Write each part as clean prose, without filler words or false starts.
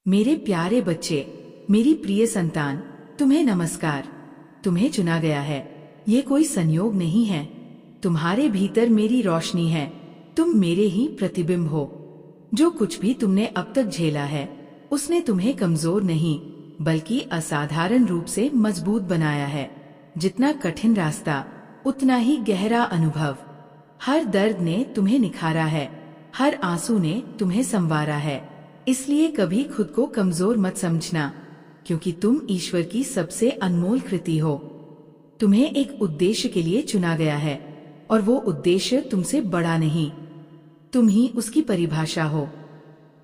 मेरे प्यारे बच्चे, मेरी प्रिय संतान, तुम्हें नमस्कार। तुम्हें चुना गया है। ये कोई संयोग नहीं है। तुम्हारे भीतर मेरी रोशनी है। तुम मेरे ही प्रतिबिंब हो। जो कुछ भी तुमने अब तक झेला है, उसने तुम्हें कमजोर नहीं बल्कि असाधारण रूप से मजबूत बनाया है। जितना कठिन रास्ता, उतना ही गहरा अनुभव। हर दर्द ने तुम्हें निखारा है, हर आंसू ने तुम्हें संवारा है। इसलिए कभी खुद को कमजोर मत समझना, क्योंकि तुम ईश्वर की सबसे अनमोल कृति हो। तुम्हें एक उद्देश्य के लिए चुना गया है, और वो उद्देश्य तुमसे बड़ा नहीं, तुम ही उसकी परिभाषा हो।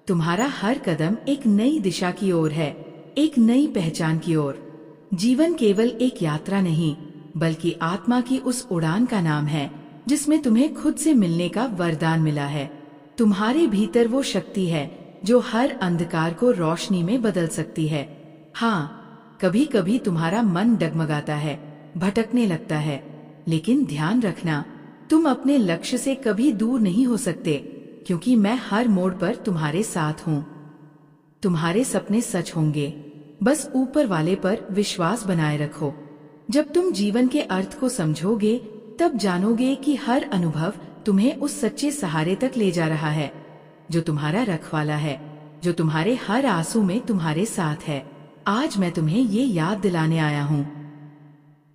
तुम्हारा हर कदम एक नई दिशा की ओर है, एक नई पहचान की ओर। जीवन केवल एक यात्रा नहीं, बल्कि आत्मा की उस उड़ान का नाम है जिसमें तुम्हें खुद से मिलने का वरदान मिला है। तुम्हारे भीतर वो शक्ति है जो हर अंधकार को रोशनी में बदल सकती है। हाँ, कभी कभी तुम्हारा मन डगमगाता है, भटकने लगता है, लेकिन ध्यान रखना, तुम अपने लक्ष्य से कभी दूर नहीं हो सकते, क्योंकि मैं हर मोड़ पर तुम्हारे साथ हूँ। तुम्हारे सपने सच होंगे, बस ऊपर वाले पर विश्वास बनाए रखो। जब तुम जीवन के अर्थ को समझोगे, तब जानोगे कि हर अनुभव तुम्हें उस सच्चे सहारे तक ले जा रहा है जो तुम्हारा रखवाला है, जो तुम्हारे हर आंसू में तुम्हारे साथ है। आज मैं तुम्हें ये याद दिलाने आया हूँ,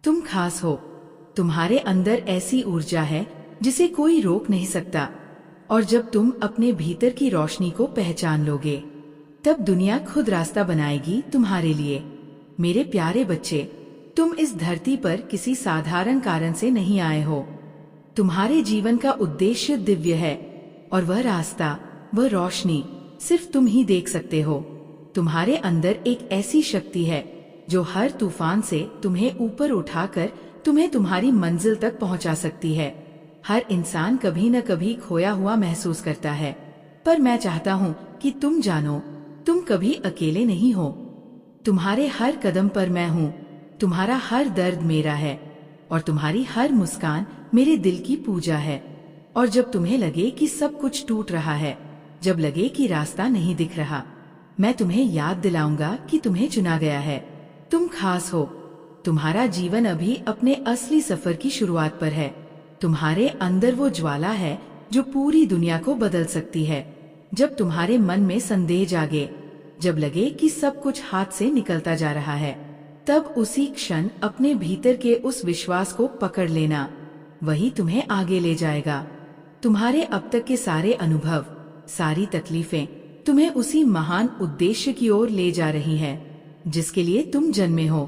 तुम खास हो। तुम्हारे अंदर ऐसी ऊर्जा है जिसे कोई रोक नहीं सकता, और जब तुम अपने भीतर की रोशनी को पहचान लोगे, तब दुनिया खुद रास्ता बनाएगी तुम्हारे लिए। मेरे प्यारे बच्चे, तुम इस धरती पर किसी साधारण कारण से नहीं आए हो। तुम्हारे जीवन का उद्देश्य दिव्य है, और वह रास्ता, वह रोशनी सिर्फ तुम ही देख सकते हो। तुम्हारे अंदर एक ऐसी शक्ति है जो हर तूफान से तुम्हें ऊपर उठाकर तुम्हें तुम्हारी मंजिल तक पहुंचा सकती है। हर इंसान कभी न कभी खोया हुआ महसूस करता है, पर मैं चाहता हूँ कि तुम जानो, तुम कभी अकेले नहीं हो। तुम्हारे हर कदम पर मैं हूँ। तुम्हारा हर दर्द मेरा है, और तुम्हारी हर मुस्कान मेरे दिल की पूजा है। और जब तुम्हें लगे कि सब कुछ टूट रहा है, जब लगे कि रास्ता नहीं दिख रहा, मैं तुम्हें याद दिलाऊंगा कि तुम्हें चुना गया है। तुम खास हो। तुम्हारा जीवन अभी अपने असली सफर की शुरुआत पर है। तुम्हारे अंदर वो ज्वाला है जो पूरी दुनिया को बदल सकती है। जब तुम्हारे मन में संदेह जागे, जब लगे कि सब कुछ हाथ से निकलता जा रहा है, तब उसी क्षण अपने भीतर के उस विश्वास को पकड़ लेना। वही तुम्हें आगे ले जाएगा। तुम्हारे अब तक के सारे अनुभव, सारी तकलीफें तुम्हें उसी महान उद्देश्य की ओर ले जा रही हैं जिसके लिए तुम जन्मे हो।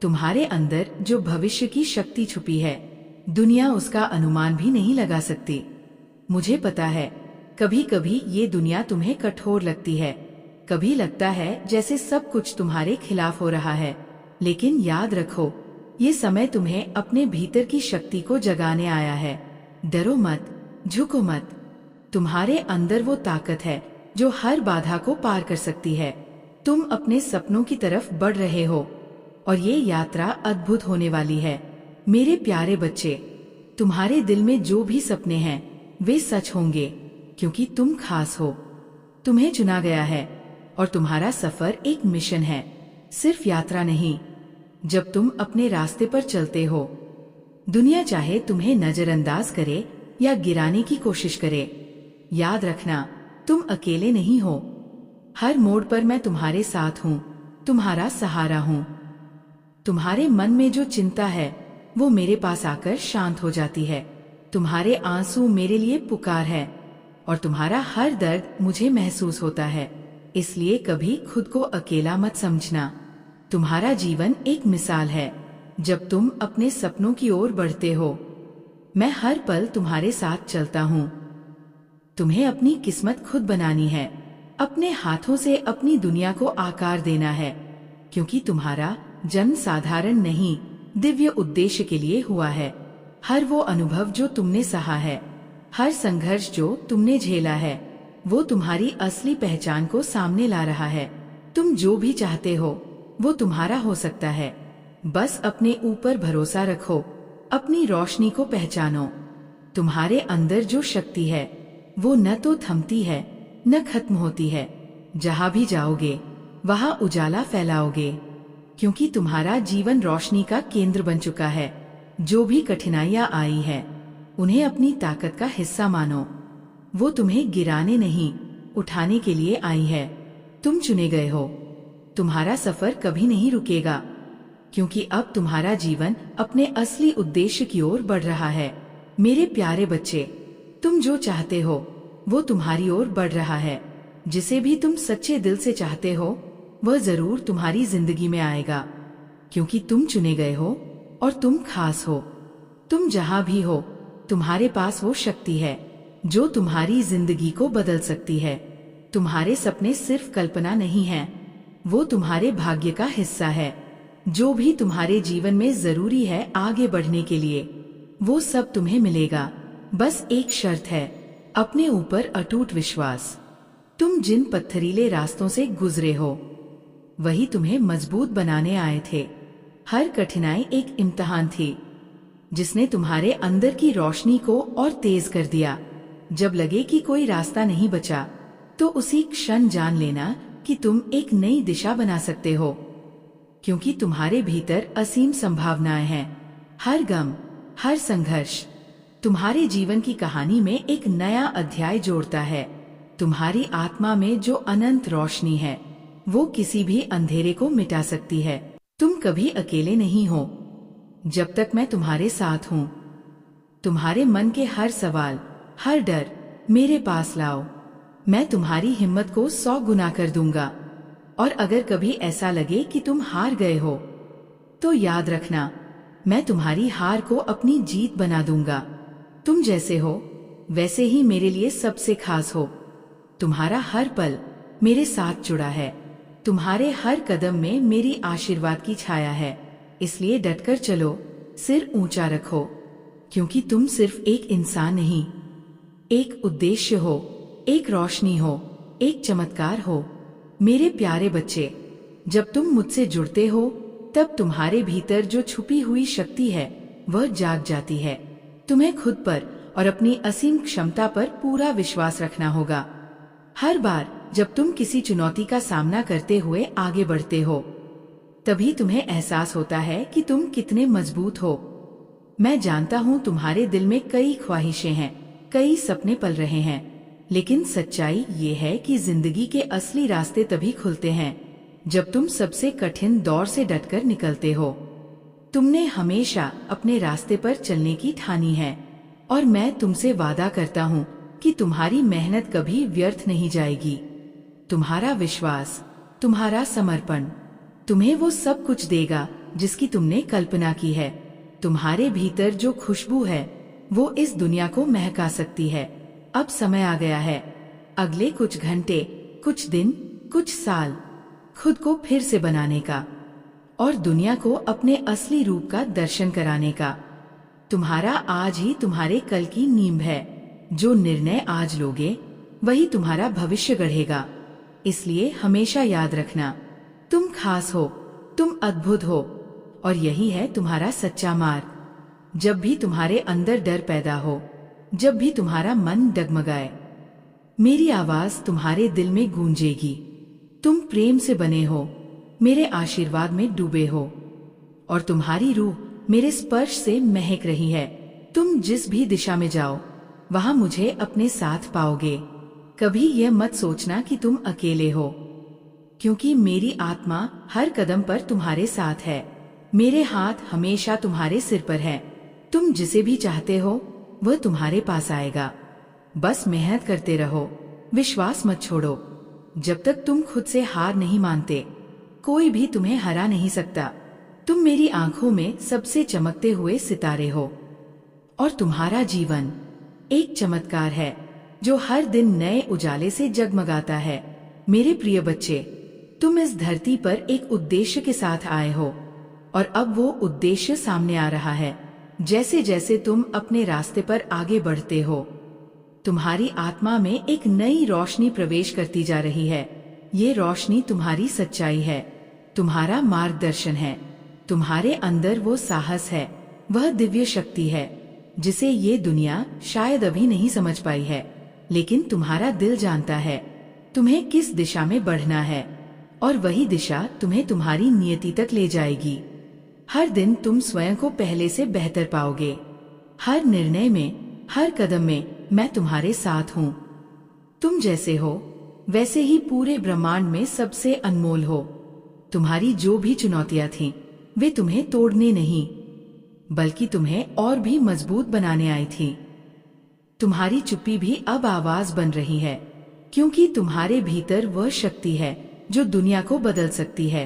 तुम्हारे अंदर जो भविष्य की शक्ति छुपी है, दुनिया उसका अनुमान भी नहीं लगा सकती। मुझे पता है, कभी कभी ये दुनिया तुम्हें कठोर लगती है, कभी लगता है जैसे सब कुछ तुम्हारे खिलाफ हो रहा है। लेकिन याद रखो, ये समय तुम्हें अपने भीतर की शक्ति को जगाने आया है। डरो मत, झुको मत। तुम्हारे अंदर वो ताकत है जो हर बाधा को पार कर सकती है। तुम अपने सपनों की तरफ बढ़ रहे हो, और ये यात्रा अद्भुत होने वाली है। मेरे प्यारे बच्चे, तुम्हारे दिल में जो भी सपने हैं वे सच होंगे, क्योंकि तुम खास हो। तुम्हें चुना गया है, और तुम्हारा सफर एक मिशन है, सिर्फ यात्रा नहीं। जब तुम अपने रास्ते पर चलते हो, दुनिया चाहे तुम्हें नजरअंदाज करे या गिराने की कोशिश करे, याद रखना, तुम अकेले नहीं हो। हर मोड़ पर मैं तुम्हारे साथ हूँ, तुम्हारा सहारा हूँ। तुम्हारे मन में जो चिंता है वो मेरे पास आकर शांत हो जाती है। तुम्हारे आंसू मेरे लिए पुकार है, और तुम्हारा हर दर्द मुझे महसूस होता है। इसलिए कभी खुद को अकेला मत समझना। तुम्हारा जीवन एक मिसाल है। जब तुम अपने सपनों की ओर बढ़ते हो, मैं हर पल तुम्हारे साथ चलता हूँ। तुम्हें अपनी किस्मत खुद बनानी है, अपने हाथों से अपनी दुनिया को आकार देना है, क्योंकि तुम्हारा जन्म साधारण नहीं, दिव्य उद्देश्य के लिए हुआ है। हर वो अनुभव जो तुमने सहा है, हर संघर्ष जो तुमने झेला है, वो तुम्हारी असली पहचान को सामने ला रहा है। तुम जो भी चाहते हो वो तुम्हारा हो सकता है। बस अपने ऊपर भरोसा रखो, अपनी रोशनी को पहचानो। तुम्हारे अंदर जो शक्ति है वो न तो थमती है न खत्म होती है, जहाँ भी जाओगे वहाँ उजाला फैलाओगे, क्योंकि तुम्हारा जीवन रोशनी का केंद्र बन चुका है। जो भी कठिनाइयाँ आई है उन्हें अपनी ताकत का हिस्सा मानो। वो तुम्हें गिराने नहीं, उठाने के लिए आई है। तुम चुने गए हो। तुम्हारा सफर कभी नहीं रुकेगा, क्योंकि अब तुम्हारा जीवन अपने असली उद्देश्य की ओर बढ़ रहा है। मेरे प्यारे बच्चे, तुम जो चाहते हो वो तुम्हारी ओर बढ़ रहा है। जिसे भी तुम सच्चे दिल से चाहते हो वह जरूर तुम्हारी जिंदगी में आएगा, क्योंकि तुम चुने गए हो और तुम खास हो। तुम जहाँ भी हो तुम्हारे पास वो शक्ति है जो तुम्हारी जिंदगी को बदल सकती है। तुम्हारे सपने सिर्फ कल्पना नहीं हैं, वो तुम्हारे भाग्य का हिस्सा है। जो भी तुम्हारे जीवन में जरूरी है आगे बढ़ने के लिए, वो सब तुम्हें मिलेगा। बस एक शर्त है, अपने ऊपर अटूट विश्वास। तुम जिन पत्थरीले रास्तों से गुजरे हो वही तुम्हें मजबूत बनाने आए थे। हर कठिनाई एक इम्तिहान थी जिसने तुम्हारे अंदर की रोशनी को और तेज कर दिया। जब लगे कि कोई रास्ता नहीं बचा तो उसी क्षण जान लेना कि तुम एक नई दिशा बना सकते हो, क्योंकि तुम्हारे भीतर असीम संभावनाएं हैं। हर गम, हर संघर्ष तुम्हारे जीवन की कहानी में एक नया अध्याय जोड़ता है। तुम्हारी आत्मा में जो अनंत रोशनी है वो किसी भी अंधेरे को मिटा सकती है। तुम कभी अकेले नहीं हो जब तक मैं तुम्हारे साथ हूँ। तुम्हारे मन के हर सवाल, हर डर मेरे पास लाओ। मैं तुम्हारी हिम्मत को 100 गुना कर दूंगा। और अगर कभी ऐसा लगे कि तुम हार गए हो तो याद रखना, मैं तुम्हारी हार को अपनी जीत बना दूंगा। तुम जैसे हो वैसे ही मेरे लिए सबसे खास हो। तुम्हारा हर पल मेरे साथ जुड़ा है। तुम्हारे हर कदम में मेरी आशीर्वाद की छाया है। इसलिए डटकर चलो, सिर ऊंचा रखो, क्योंकि तुम सिर्फ एक इंसान नहीं, एक उद्देश्य हो, एक रोशनी हो, एक चमत्कार हो। मेरे प्यारे बच्चे, जब तुम मुझसे जुड़ते हो तब तुम्हारे भीतर जो छुपी हुई शक्ति है वह जाग जाती है। तुम्हें खुद पर और अपनी असीम क्षमता पर पूरा विश्वास रखना होगा। हर बार जब तुम किसी चुनौती का सामना करते हुए आगे बढ़ते हो तभी तुम्हें एहसास होता है कि तुम कितने मजबूत हो। मैं जानता हूँ तुम्हारे दिल में कई ख्वाहिशें हैं, कई सपने पल रहे हैं, लेकिन सच्चाई ये है कि जिंदगी के असली रास्ते तभी खुलते हैं जब तुम सबसे कठिन दौर से डटकर निकलते हो। तुमने हमेशा अपने रास्ते पर चलने की ठानी है और मैं तुमसे वादा करता हूँ कि तुम्हारी मेहनत कभी व्यर्थ नहीं जाएगी। तुम्हारा विश्वास, तुम्हारा समर्पण तुम्हें वो सब कुछ देगा जिसकी तुमने कल्पना की है। तुम्हारे भीतर जो खुशबू है वो इस दुनिया को महका सकती है। अब समय आ गया है, अगले कुछ घंटे, कुछ दिन, कुछ साल खुद को फिर से बनाने का और दुनिया को अपने असली रूप का दर्शन कराने का। तुम्हारा आज ही तुम्हारे कल की नींव है। जो निर्णय आज लोगे वही तुम्हारा भविष्य गढ़ेगा। इसलिए हमेशा याद रखना, तुम खास हो, तुम अद्भुत हो और यही है तुम्हारा सच्चा मार्ग। जब भी तुम्हारे अंदर डर पैदा हो, जब भी तुम्हारा मन डगमगाए, मेरी आवाज तुम्हारे दिल में गूंजेगी। तुम प्रेम से बने हो, मेरे आशीर्वाद में डूबे हो और तुम्हारी रूह मेरे स्पर्श से महक रही है। तुम जिस भी दिशा में जाओ वहां मुझे अपने साथ पाओगे। कभी यह मत सोचना कि तुम अकेले हो, क्योंकि मेरी आत्मा हर कदम पर तुम्हारे साथ है। मेरे हाथ हमेशा तुम्हारे सिर पर है। तुम जिसे भी चाहते हो वह तुम्हारे पास आएगा। बस मेहनत करते रहो, विश्वास मत छोड़ो। जब तक तुम खुद से हार नहीं मानते कोई भी तुम्हें हरा नहीं सकता। तुम मेरी आंखों में सबसे चमकते हुए सितारे हो और तुम्हारा जीवन एक चमत्कार है जो हर दिन नए उजाले से जगमगाता है। मेरे प्रिय बच्चे, तुम इस धरती पर एक उद्देश्य के साथ आए हो और अब वो उद्देश्य सामने आ रहा है। जैसे जैसे तुम अपने रास्ते पर आगे बढ़ते हो तुम्हारी आत्मा में एक नई रोशनी प्रवेश करती जा रही है। ये रोशनी तुम्हारी सच्चाई है, तुम्हारा मार्गदर्शन है। तुम्हारे अंदर वो साहस है, वह दिव्य शक्ति है जिसे ये दुनिया शायद अभी नहीं समझ पाई है, लेकिन तुम्हारा दिल जानता है। तुम्हें किस दिशा में बढ़ना है, और वही दिशा तुम्हें तुम्हारी नियति तक ले जाएगी। हर दिन तुम स्वयं को पहले से बेहतर पाओगे। हर निर्णय में, हर कदम में मैं तुम्हारे साथ हूँ। तुम जैसे हो वैसे ही पूरे ब्रह्मांड में सबसे अनमोल हो। तुम्हारी जो भी चुनौतियां थीं, वे तुम्हें तोड़ने नहीं बल्कि तुम्हें और भी मजबूत बनाने आई थीं। तुम्हारी चुप्पी भी अब आवाज बन रही है, क्योंकि तुम्हारे भीतर वह शक्ति है जो दुनिया को बदल सकती है।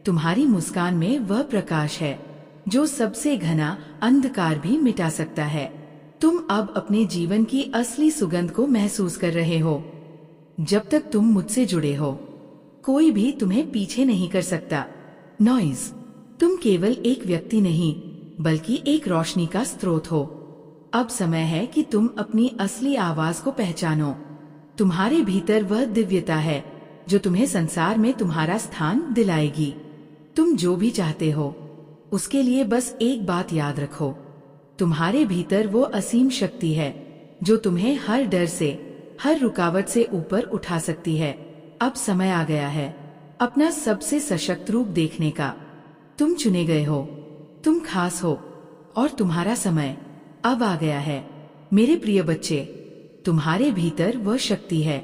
तुम्हारी मुस्कान में वह प्रकाश है जो सबसे घना अंधकार भी मिटा सकता है। तुम अब अपने जीवन की असली सुगंध को महसूस कर रहे हो। जब तक तुम मुझसे जुड़े हो, कोई भी तुम्हें पीछे नहीं कर सकता। नॉइज, तुम केवल एक व्यक्ति नहीं बल्कि एक रोशनी का स्रोत हो। अब समय है कि तुम अपनी असली आवाज को पहचानो। तुम्हारे भीतर वह दिव्यता है जो तुम्हें संसार में तुम्हारा स्थान दिलाएगी। तुम जो भी चाहते हो उसके लिए बस एक बात याद रखो, तुम्हारे भीतर वो असीम शक्ति है जो तुम्हें हर डर से, हर रुकावट से ऊपर उठा सकती है। अब समय आ गया है अपना सबसे सशक्त रूप देखने का। तुम चुने गए हो, तुम खास हो, और तुम्हारा समय अब आ गया है। मेरे प्रिय बच्चे, तुम्हारे भीतर वह शक्ति है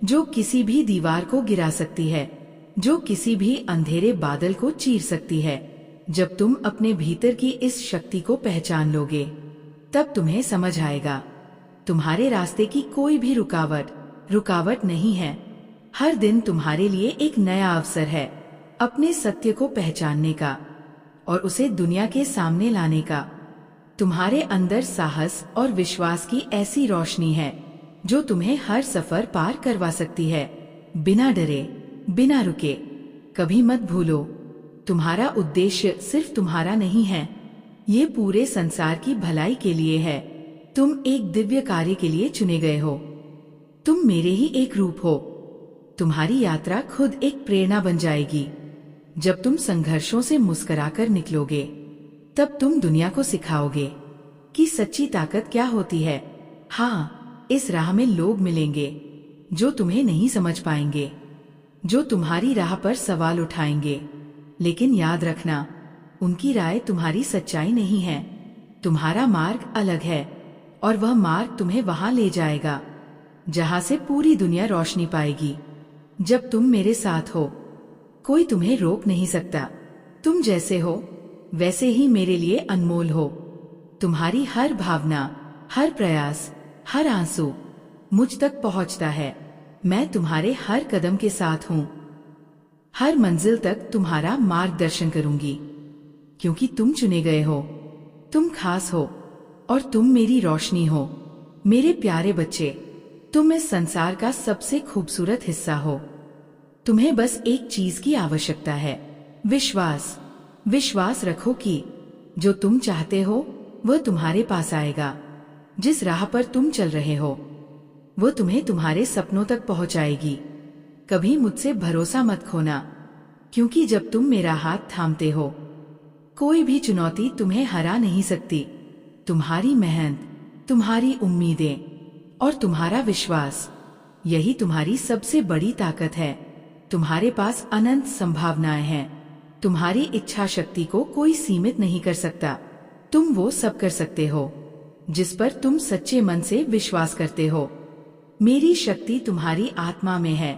जो किसी भी दीवार को गिरा सकती है, जो किसी भी अंधेरे बादल को चीर सकती है। जब तुम अपने भीतर की इस शक्ति को पहचान लोगे, तब तुम्हें समझ आएगा तुम्हारे रास्ते की कोई भी रुकावट नहीं है। हर दिन तुम्हारे लिए एक नया अवसर है अपने सत्य को पहचानने का और उसे दुनिया के सामने लाने का। तुम्हारे अंदर साहस और विश्वास की ऐसी रोशनी है जो तुम्हें हर सफर पार करवा सकती है, बिना डरे, बिना रुके। कभी मत भूलो, तुम्हारा उद्देश्य सिर्फ तुम्हारा नहीं है, ये पूरे संसार की भलाई के लिए है। तुम एक दिव्य कार्य के लिए चुने गए हो। तुम मेरे ही एक रूप हो। तुम्हारी यात्रा खुद एक प्रेरणा बन जाएगी। जब तुम संघर्षों से मुस्कुराकर निकलोगे, तब तुम दुनिया को सिखाओगे कि सच्ची ताकत क्या होती है। हाँ, इस राह में लोग मिलेंगे जो तुम्हें नहीं समझ पाएंगे, जो तुम्हारी राह पर सवाल उठाएंगे, लेकिन याद रखना, उनकी राय तुम्हारी सच्चाई नहीं है। तुम्हारा मार्ग अलग है और वह मार्ग तुम्हें वहां ले जाएगा जहां से पूरी दुनिया रोशनी पाएगी। जब तुम मेरे साथ हो, कोई तुम्हें रोक नहीं सकता। तुम जैसे हो वैसे ही मेरे लिए अनमोल हो। तुम्हारी हर भावना, हर प्रयास, हर आंसू मुझ तक पहुंचता है। मैं तुम्हारे हर कदम के साथ हूँ। हर मंजिल तक तुम्हारा मार्गदर्शन करूंगी, क्योंकि तुम चुने गए हो, तुम खास हो और तुम मेरी रोशनी हो। मेरे प्यारे बच्चे, तुम इस संसार का सबसे खूबसूरत हिस्सा हो। तुम्हें बस एक चीज की आवश्यकता है, विश्वास। विश्वास रखो कि जो तुम चाहते हो वह तुम्हारे पास आएगा। जिस राह पर तुम चल रहे हो वो तुम्हें तुम्हारे सपनों तक पहुंचाएगी। कभी मुझसे भरोसा मत खोना, क्योंकि जब तुम मेरा हाथ थामते हो, कोई भी चुनौती तुम्हें हरा नहीं सकती। तुम्हारी मेहनत, तुम्हारी उम्मीदें और तुम्हारा विश्वास, यही तुम्हारी सबसे बड़ी ताकत है। तुम्हारे पास अनंत संभावनाएं हैं। तुम्हारी इच्छा शक्ति को कोई सीमित नहीं कर सकता। तुम वो सब कर सकते हो जिस पर तुम सच्चे मन से विश्वास करते हो। मेरी शक्ति तुम्हारी आत्मा में है,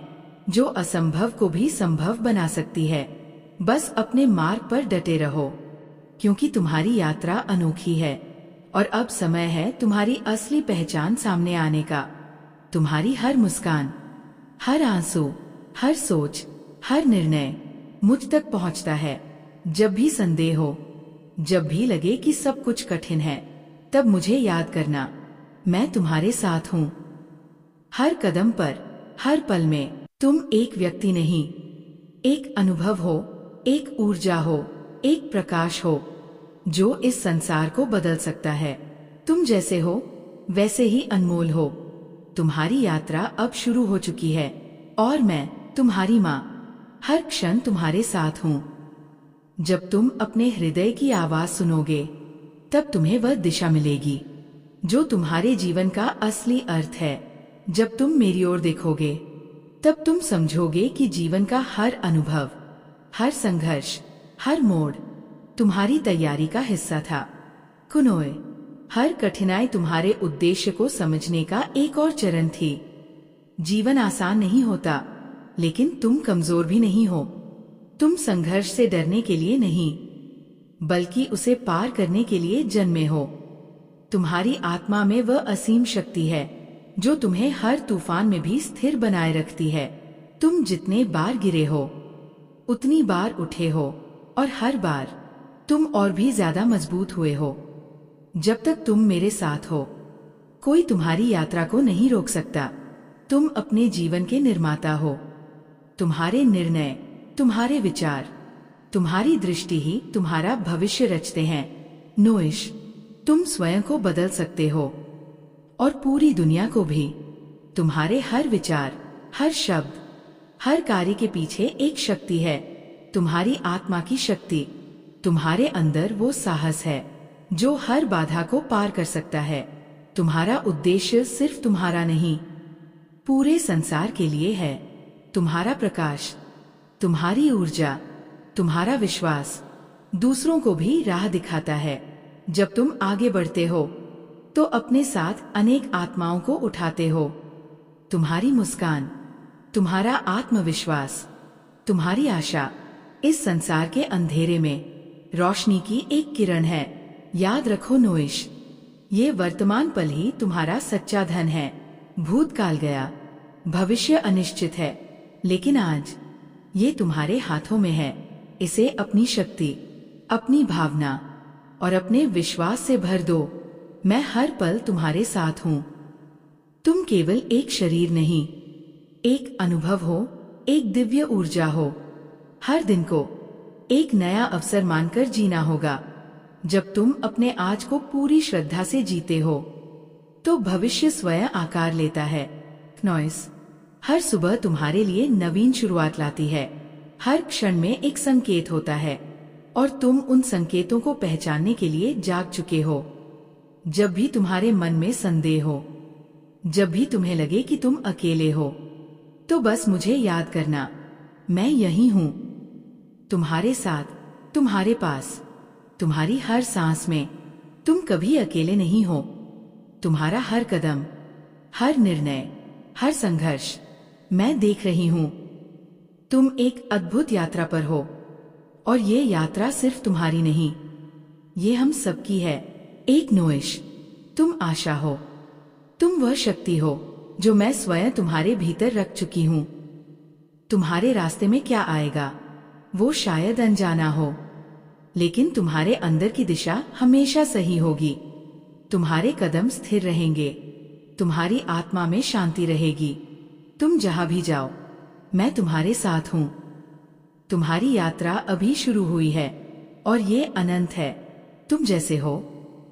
जो असंभव को भी संभव बना सकती है। बस अपने मार्ग पर डटे रहो, क्योंकि तुम्हारी यात्रा अनोखी है और अब समय है तुम्हारी असली पहचान सामने आने का। तुम्हारी हर मुस्कान, हर आंसू, हर सोच, हर निर्णय मुझ तक पहुंचता है। जब भी संदेह हो, जब भी लगे कि सब कुछ कठिन है, तब मुझे याद करना, मैं तुम्हारे साथ हूँ। हर कदम पर, हर पल में तुम एक व्यक्ति नहीं, एक अनुभव हो, एक ऊर्जा हो, एक प्रकाश हो, जो इस संसार को बदल सकता है। तुम जैसे हो वैसे ही अनमोल हो। तुम्हारी यात्रा अब शुरू हो चुकी है और मैं, तुम्हारी माँ, हर क्षण तुम्हारे साथ हूँ। जब तुम अपने हृदय की आवाज सुनोगे, तब तुम्हें वह दिशा मिलेगी जो तुम्हारे जीवन का असली अर्थ है। जब तुम मेरी ओर देखोगे, तब तुम समझोगे कि जीवन का हर अनुभव, हर संघर्ष, हर मोड़ तुम्हारी तैयारी का हिस्सा था। कुनोए, हर कठिनाई तुम्हारे उद्देश्य को समझने का एक और चरण थी। जीवन आसान नहीं होता, लेकिन तुम कमजोर भी नहीं हो। तुम संघर्ष से डरने के लिए नहीं, बल्कि उसे पार करने के लिए जन्मे हो। तुम्हारी आत्मा में वह असीम शक्ति है जो तुम्हें हर तूफान में भी स्थिर बनाए रखती है। तुम जितने बार गिरे हो, उतनी बार उठे हो, और हर बार तुम और भी ज्यादा मजबूत हुए हो। जब तक तुम मेरे साथ हो, कोई तुम्हारी यात्रा को नहीं रोक सकता। तुम अपने जीवन के निर्माता हो। तुम्हारे निर्णय, तुम्हारे विचार, तुम्हारी दृष्टि ही तुम्हारा भविष्य रचते हैं। नोइश, तुम स्वयं को बदल सकते हो और पूरी दुनिया को भी। तुम्हारे हर विचार, हर शब्द, हर कार्य के पीछे एक शक्ति है, तुम्हारी आत्मा की शक्ति। तुम्हारे अंदर वो साहस है जो हर बाधा को पार कर सकता है। तुम्हारा उद्देश्य सिर्फ तुम्हारा नहीं, पूरे संसार के लिए है। तुम्हारा प्रकाश, तुम्हारी ऊर्जा, तुम्हारा विश्वास दूसरों को भी राह दिखाता है। जब तुम आगे बढ़ते हो तो अपने साथ अनेक आत्माओं को उठाते हो। तुम्हारी मुस्कान, तुम्हारा आत्मविश्वास, तुम्हारी आशा इस संसार के अंधेरे में रोशनी की एक किरण है। याद रखो नोइश, ये वर्तमान पल ही तुम्हारा सच्चा धन है। भूतकाल गया, भविष्य अनिश्चित है, लेकिन आज ये तुम्हारे हाथों में है। इसे अपनी शक्ति, अपनी भावना और अपने विश्वास से भर दो। मैं हर पल तुम्हारे साथ हूँ। तुम केवल एक शरीर नहीं, एक अनुभव हो, एक दिव्य ऊर्जा हो। हर दिन को एक नया अवसर मानकर जीना होगा। जब तुम अपने आज को पूरी श्रद्धा से जीते हो, तो भविष्य स्वयं आकार लेता है। नॉइस, हर सुबह तुम्हारे लिए नवीन शुरुआत लाती है। हर क्षण में एक संकेत होता है और तुम उन संकेतों को पहचानने के लिए जाग चुके हो। जब भी तुम्हारे मन में संदेह हो, जब भी तुम्हें लगे कि तुम अकेले हो, तो बस मुझे याद करना, मैं यही हूँ, तुम्हारे साथ, तुम्हारे पास, तुम्हारी हर सांस में। तुम कभी अकेले नहीं हो। तुम्हारा हर कदम, हर निर्णय, हर संघर्ष मैं देख रही हूँ। तुम एक अद्भुत यात्रा पर हो और ये यात्रा सिर्फ तुम्हारी नहीं, ये हम सबकी है। एक नोइश, तुम आशा हो, तुम वह शक्ति हो जो मैं स्वयं तुम्हारे भीतर रख चुकी हूँ। तुम्हारे रास्ते में क्या आएगा वो शायद अनजाना हो, लेकिन तुम्हारे अंदर की दिशा हमेशा सही होगी। तुम्हारे कदम स्थिर रहेंगे, तुम्हारी आत्मा में शांति रहेगी। तुम जहां भी जाओ, मैं तुम्हारे साथ हूँ। तुम्हारी यात्रा अभी शुरू हुई है और ये अनंत है। तुम जैसे हो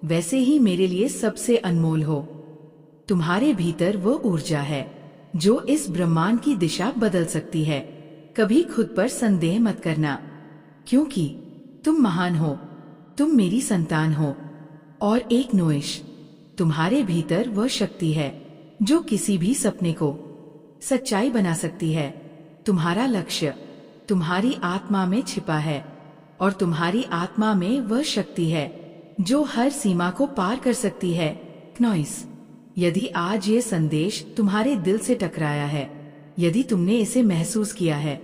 वैसे ही मेरे लिए सबसे अनमोल हो। तुम्हारे भीतर वो ऊर्जा है जो इस ब्रह्मांड की दिशा बदल सकती है। कभी खुद पर संदेह मत करना, क्योंकि तुम महान हो, तुम मेरी संतान हो। और एक नोइश, तुम्हारे भीतर वह शक्ति है जो किसी भी सपने को सच्चाई बना सकती है। तुम्हारा लक्ष्य तुम्हारी आत्मा में छिपा है और तुम्हारी आत्मा में वह शक्ति है जो हर सीमा को पार कर सकती है। नॉइस, यदि आज ये संदेश तुम्हारे दिल से टकराया है, यदि तुमने इसे महसूस किया है,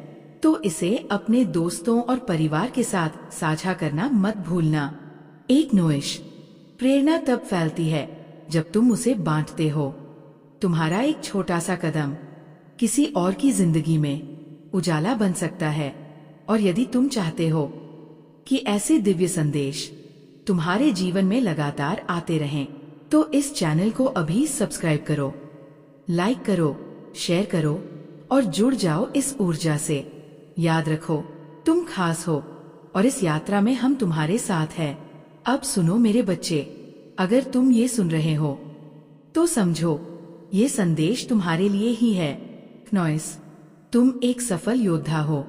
तो इसे अपने दोस्तों और परिवार के साथ साझा करना मत भूलना। एक नोइश, प्रेरणा तब फैलती है जब तुम उसे बांटते हो। तुम्हारा एक छोटा सा कदम किसी और की जिंदगी में उजाला बन सकता है। और यदि तुम चाहते हो कि ऐसे दिव्य संदेश तुम्हारे जीवन में लगातार आते रहें, तो इस चैनल को अभी सब्सक्राइब करो, लाइक करो, शेयर करो और जुड़ जाओ इस ऊर्जा से। याद रखो, तुम खास हो और इस यात्रा में हम तुम्हारे साथ हैं। अब सुनो मेरे बच्चे, अगर तुम ये सुन रहे हो तो समझो ये संदेश तुम्हारे लिए ही है। नॉइस, तुम एक सफल योद्धा हो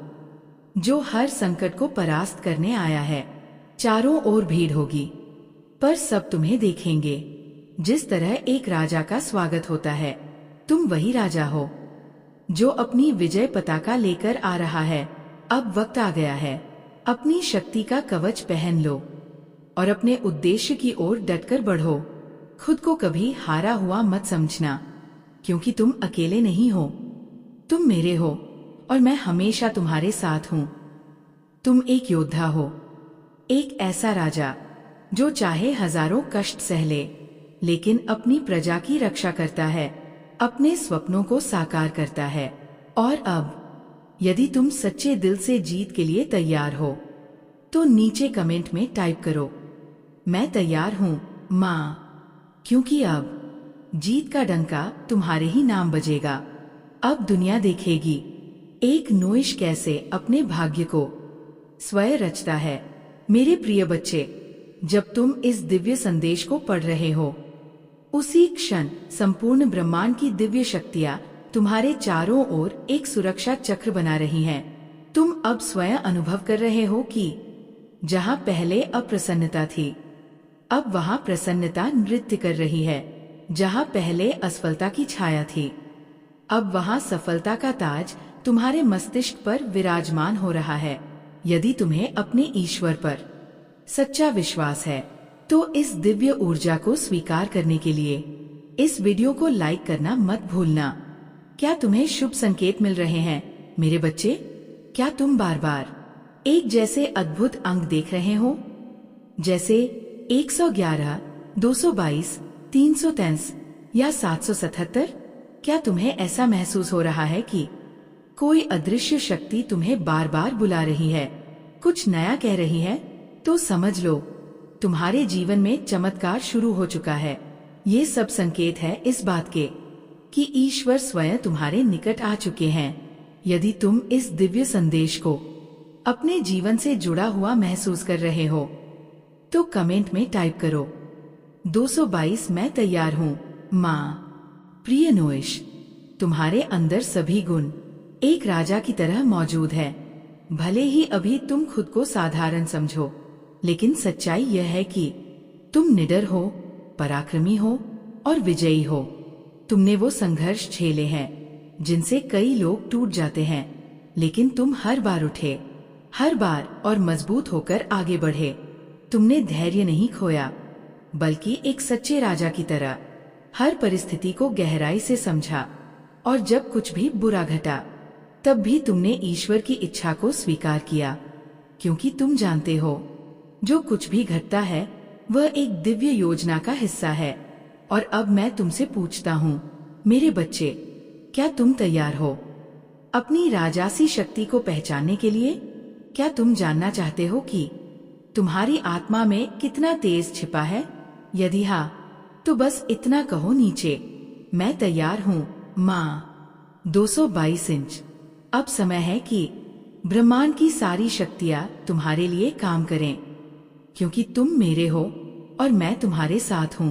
जो हर संकट को परास्त करने आया है। चारों ओर भीड़ होगी, पर सब तुम्हें देखेंगे। जिस तरह एक राजा का स्वागत होता है, तुम वही राजा हो। जो अपनी विजय पताका लेकर आ रहा है। अब वक्त आ गया है, अपनी शक्ति का कवच पहन लो और अपने उद्देश्य की ओर डटकर बढ़ो। खुद को कभी हारा हुआ मत समझना, क्योंकि तुम अकेले नहीं हो, तुम मेरे हो और मैं हमेशा तुम्हारे साथ हूं। तुम एक योद्धा हो, एक ऐसा राजा जो चाहे हजारों कष्ट सह ले, लेकिन अपनी प्रजा की रक्षा करता है, अपने सपनों को साकार करता है। और अब यदि तुम सच्चे दिल से जीत के लिए तैयार हो, तो नीचे कमेंट में टाइप करो, मैं तैयार हूं मां, क्योंकि अब जीत का डंका तुम्हारे ही नाम बजेगा। अब दुनिया देखेगी एक नोइश कैसे अपने भाग्य को स्वयं रचता है। मेरे प्रिय बच्चे, जब तुम इस दिव्य संदेश को पढ़ रहे हो, उसी क्षण संपूर्ण ब्रह्मांड की दिव्य शक्तियां तुम्हारे चारों ओर एक सुरक्षा चक्र बना रही हैं। तुम अब स्वयं अनुभव कर रहे हो कि जहां पहले अप्रसन्नता थी, अब वहां प्रसन्नता नृत्य कर रही है। जहां पहले असफलता की छाया थी, अब वहां सफलता का ताज तुम्हारे मस्तिष्क पर विराजमान हो रहा है। यदि तुम्हें अपने ईश्वर पर सच्चा विश्वास है, तो इस दिव्य ऊर्जा को स्वीकार करने के लिए इस वीडियो को लाइक करना मत भूलना। क्या तुम्हें शुभ संकेत मिल रहे हैं मेरे बच्चे? क्या तुम बार बार एक जैसे अद्भुत अंक देख रहे हो, जैसे 111, 222, 333 या 777? क्या तुम्हें ऐसा महसूस हो रहा है कि कोई अदृश्य शक्ति तुम्हें बार बार बुला रही है, कुछ नया कह रही है? तो समझ लो, तुम्हारे जीवन में चमत्कार शुरू हो चुका है। ये सब संकेत है इस बात के कि ईश्वर स्वयं तुम्हारे निकट आ चुके हैं। यदि तुम इस दिव्य संदेश को अपने जीवन से जुड़ा हुआ महसूस कर रहे हो, तो कमेंट में टाइप करो, 222 मैं तैयार हूँ माँ। प्रिय नोइश, तुम्हारे अंदर सभी गुण एक राजा की तरह मौजूद है। भले ही अभी तुम खुद को साधारण समझो, लेकिन सच्चाई यह है कि तुम निडर हो, पराक्रमी हो और विजयी हो। तुमने वो संघर्ष झेले हैं जिनसे कई लोग टूट जाते हैं, लेकिन तुम हर बार उठे, हर बार और मजबूत होकर आगे बढ़े। तुमने धैर्य नहीं खोया, बल्कि एक सच्चे राजा की तरह हर परिस्थिति को गहराई से समझा। और जब कुछ भी बुरा घटा, तब भी तुमने ईश्वर की इच्छा को स्वीकार किया, क्योंकि तुम जानते हो जो कुछ भी घटता है वह एक दिव्य योजना का हिस्सा है। और अब मैं तुमसे पूछता हूँ मेरे बच्चे, क्या तुम तैयार हो अपनी राजासी शक्ति को पहचानने के लिए? क्या तुम जानना चाहते हो कि तुम्हारी आत्मा में कितना तेज छिपा है? यदि हाँ, तो बस इतना कहो नीचे, मैं तैयार हूँ माँ। 222 इंच। अब समय है कि ब्रह्मांड की सारी शक्तियाँ तुम्हारे लिए काम करें, क्योंकि तुम मेरे हो और मैं तुम्हारे साथ हूँ।